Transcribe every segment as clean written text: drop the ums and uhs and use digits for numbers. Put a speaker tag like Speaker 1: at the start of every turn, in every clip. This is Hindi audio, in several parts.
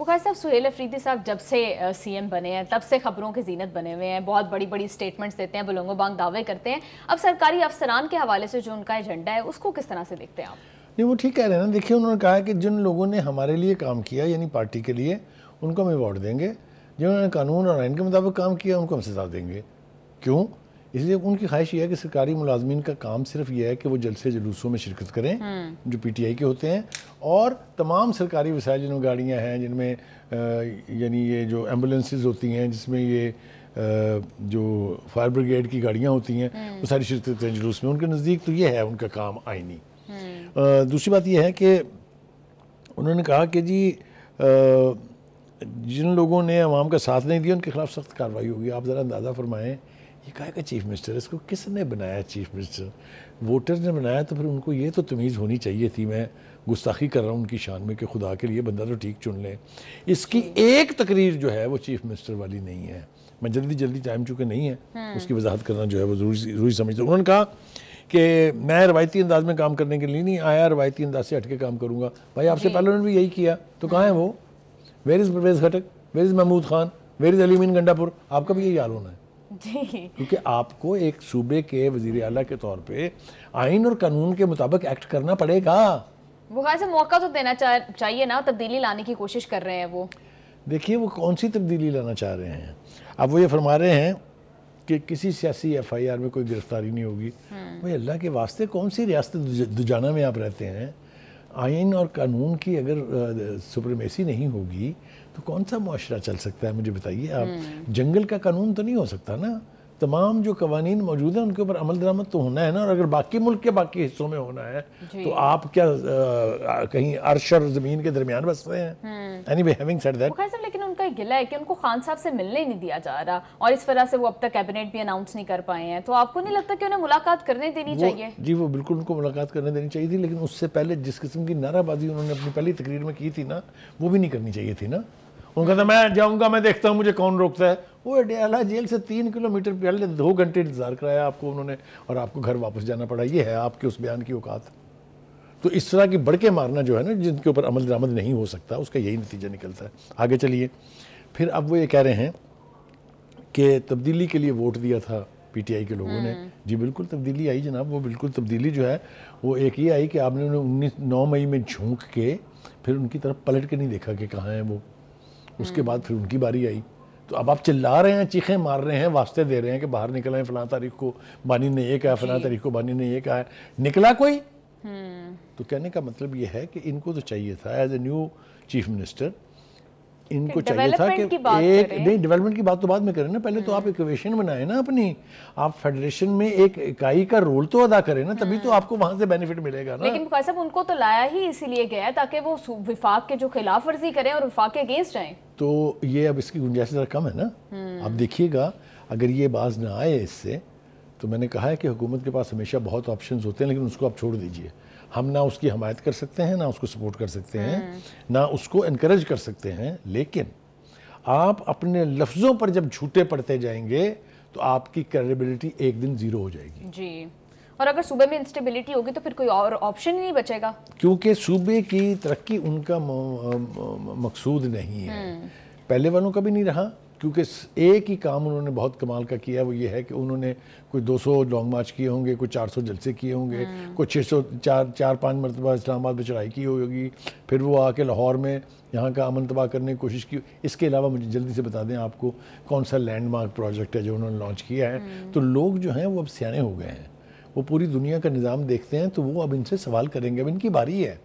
Speaker 1: बुखारी साहब, सुहेल अफरीदी साहब जब से सीएम बने हैं तब से खबरों की जीनत बने हुए हैं, बहुत बड़ी बड़ी स्टेटमेंट्स देते हैं, बुलंदो बांग दावे करते हैं। अब सरकारी अफसरान के हवाले से जो उनका एजेंडा है उसको किस तरह से देखते हैं आप?
Speaker 2: नहीं, वो ठीक कह रहे हैं ना। देखिए, उन्होंने कहा कि जिन लोगों ने हमारे लिए काम किया यानी पार्टी के लिए, उनको हम अवार्ड देंगे। जिन्होंने कानून और आइन के मुताबिक काम किया उनको हम सजा देंगे। क्यों? इसलिए उनकी ख्वाहिश ये है कि सरकारी मुलाजमीन का काम सिर्फ ये है कि वो जलसे जुलूसों में शिरकत करें जो पीटीआई के होते हैं, और तमाम सरकारी वसाइल जिनमें गाड़ियाँ हैं, जिनमें यानी ये जो एम्बुलेंसेज होती हैं, जिसमें ये जो फायर ब्रिगेड की गाड़ियाँ होती हैं, वो सारी शिरकत करें जुलूस में। उनके नज़दीक तो ये है उनका काम आइनी। दूसरी बात यह है कि उन्होंने कहा कि जी जिन लोगों ने अवाम का साथ नहीं दिया उनके खिलाफ सख्त कार्रवाई होगी। आप ज़रा अंदाज़ा फरमाएँ, ये कहा कि चीफ मिनिस्टर, इसको किसने बनाया चीफ मिनिस्टर? वोटर्स ने बनाया, तो फिर उनको ये तो तमीज़ होनी चाहिए थी। मैं गुस्ताखी कर रहा हूँ उनकी शान में कि खुदा के लिए बंदा तो ठीक चुन लें। इसकी एक तकरीर जो है वो चीफ मिनिस्टर वाली नहीं है। मैं जल्दी टाइम चूँकि नहीं है उसकी वजाहत करना जो है वो ज़रूरी समझता हूँ। उन्होंने कहा कि मैं रवायती अंदाज में काम करने के लिए नहीं आया, रवायती अंदाज से हट के काम करूँगा। भाई, आपसे पहले उन्होंने भी यही किया, तो कहाँ है वो? Where is Parvez Khattak, where is Mahmood Khan, where is Ali Amin Gandapur? आपका भी यही हाल होना है
Speaker 1: जी।
Speaker 2: क्योंकि आपको एक सूबे के वज़ीर आला के तौर पे आइन और कानून के मुताबिक एक्ट करना पड़ेगा।
Speaker 1: बुखारी से मौका तो देना चाहिए ना, तब्दीली लाने की कोशिश कर रहे हैं वो।
Speaker 2: देखिए, वो कौन सी तब्दीली लाना चाह रहे हैं? अब वो ये फरमा रहे हैं कि किसी सियासी FIR में कोई गिरफ्तारी नहीं होगी। भाई, अल्लाह के वास्ते कौन सी रियासत दुजाना में आप रहते हैं? आइन और कानून की अगर सुप्रीमेसी नहीं होगी तो कौन सा मुआशरा चल सकता है? मुझे बताइए आप। जंगल का कानून तो नहीं हो सकता ना। तमाम जो कवानीन मौजूद हैं उनके ऊपर अमल दरामद तो होना है ना। और अगर बाकी मुल्क के बाकी हिस्सों में होना है तो आप क्या कहीं अर्श और ज़मीन के दरमियान बस रहे हैं? एनीवे, हैविंग सेड दैट,
Speaker 1: लेकिन उनका गिला है कि उनको खान साहब से मिलने नहीं दिया जा रहा, और इस वजह से वो अब तक कैबिनेट भी अनाउंस नहीं कर पाए हैं। तो आपको नहीं लगता कि उन्हें मुलाकात करने देनी चाहिए?
Speaker 2: जी, वो बिल्कुल उनको मुलाकात करने देनी चाहिए थी, लेकिन उससे पहले जिस किस्म की नाराबाजी उन्होंने अपनी पहली तकरीर में की थी ना, वो भी नहीं करनी चाहिए थी ना। उनका था मैं जाऊंगा, मैं देखता हूँ मुझे कौन रोकता है। वो अडयाला जेल से 3 किलोमीटर पहले 2 घंटे इंतजार कराया आपको उन्होंने, और आपको घर वापस जाना पड़ा। ये है आपके उस बयान की औकात? तो इस तरह की बढ़ के मारना जो है ना, जिनके ऊपर अमल दरामद नहीं हो सकता, उसका यही नतीजा निकलता है। आगे चलिए। फिर अब वो ये कह रहे हैं कि तब्दीली के लिए वोट दिया था PTI के लोगों ने। जी बिल्कुल तब्दीली आई जनाब। वो बिल्कुल तब्दीली जो है वो एक ये आई कि आपने उन्हें 9 मई में झोंक के फिर उनकी तरफ पलट के नहीं देखा कि कहाँ हैं वो। उसके बाद फिर उनकी बारी आई। तो अब आप चिल्ला रहे हैं, चीखें मार रहे हैं, वास्ते दे रहे हैं कि बाहर निकल आए, फलां तारीख को बानी ने ये कहा, फलां तारीख को बानी ने ये कहा है। निकला कोई? तो कहने का मतलब ये है कि इनको तो चाहिए था as a new chief minister, इनको चाहिए था कि एक नहीं, डेवलपमेंट की बात तो बाद में करें ना, पहले तो आप इक्वेशन बनाए ना अपनी। आप फेडरेशन में एक इकाई का रोल तो अदा करें ना, तभी तो आपको वहां से बेनिफिट मिलेगा ना।
Speaker 1: लेकिन बुखारी साहब, उनको तो लाया ही इसीलिए गया है ताकि वो विफाक के जो खिलाफ वर्जी करें और विफाक के अगेंस्ट जाएं। तो
Speaker 2: ये अब इसकी गुंजाइश जरा कम है ना। आप देखिएगा, अगर ये बाज ना आए इससे, तो मैंने कहा है कि हुकूमत के पास हमेशा बहुत ऑप्शंस होते हैं, लेकिन उसको आप छोड़ दीजिए। हम ना उसकी हमायत कर सकते हैं, ना उसको सपोर्ट कर सकते हैं, ना उसको इनकरेज कर सकते हैं, लेकिन आप अपने लफ्ज़ों पर जब झूठे पड़ते जाएंगे तो आपकी क्रेडिबिलिटी एक दिन ज़ीरो हो जाएगी।
Speaker 1: जी, और अगर सूबे में इंस्टेबिलिटी होगी तो फिर कोई और ऑप्शन ही नहीं बचेगा, क्योंकि
Speaker 2: सूबे की तरक्की उनका मकसूद नहीं है, पहले वालों का भी नहीं रहा। क्योंकि एक ही काम उन्होंने बहुत कमाल का किया, वो ये है कि उन्होंने कोई 200 लॉन्ग मार्च किए होंगे, कोई 400 जलसे किए होंगे, कोई 604-5 मरतबा इस्लामाबाद में चढ़ाई की होगी, फिर वो आके लाहौर में यहाँ का अमन तबाह करने की कोशिश की। इसके अलावा मुझे जल्दी से बता दें आपको कौन सा लैंडमार्क प्रोजेक्ट है जो उन्होंने लॉन्च किया है। तो लोग जो हैं वो अब सियाने हो गए हैं, वो पूरी दुनिया का निज़ाम देखते हैं, तो वो अब इनसे सवाल करेंगे। अब इनकी बारी है।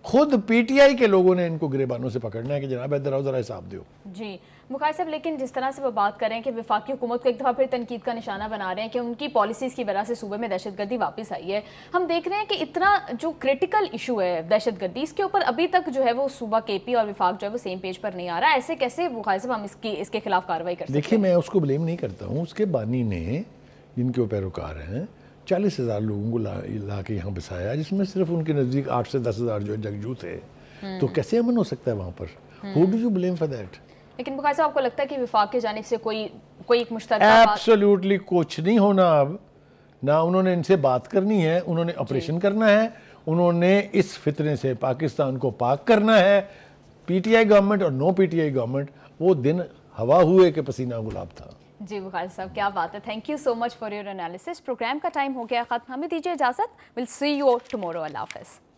Speaker 2: खुद PTI के लोगों ने इनको गिरेबानों से पकड़ना है कि जनाब इधर आओ, जरा हिसाब दो।
Speaker 1: जी बुखारी साहब, लेकिन जिस तरह से वो बात कर रहे हैं कि वफाकी हुकूमत को एक दफ़ा फिर तनकीद का निशाना बना रहे हैं कि उनकी पॉलिसीज़ की वजह से सूबे में दहशतगर्दी वापस आई है। हम देख रहे हैं कि इतना जो क्रिटिकल इशू है दहशतगर्दी, इसके ऊपर अभी तक जो है वो सूबा KP और विफाक जो है वो सेम पेज पर नहीं आ रहा। ऐसे कैसे बुखारी साहब हम इसके खिलाफ कार्रवाई कर सकते हैं?
Speaker 2: देखिए, मैं उसको ब्लेम नहीं करता हूँ। उसके बानी ने, जिनके वो पैरोकार हैं, 40,000 लोगों को ला के यहाँ बसाया, जिसमें सिर्फ उनके नज़दीक 8 से 10,000 जो जंगजू थे। तो कैसे अमन हो सकता है वहाँ पर? Who do you blame for that?
Speaker 1: लेकिन बुखारी साहब, आपको लगता है कि विफाक की जानिब से कोई एक मुश्तरका
Speaker 2: एब्सोल्युटली कुछ नहीं होना। अब ना उन्होंने इनसे बात करनी है, उन्होंने ऑपरेशन करना है, उन्होंने इस फितने से पाकिस्तान को पाक करना है। पीटीआई गवर्नमेंट और नो पीटीआई गवर्नमेंट, वो दिन हवा हुए कि पसीना गुलाब था।
Speaker 1: जी बुखारी साहब, क्या बात है। Thank you so much for your analysis. Program का टाइम हो गया ख़त्म, हमें दीजिए इजाज़त। Will see you tomorrow. अल्लाह हाफ़िज़।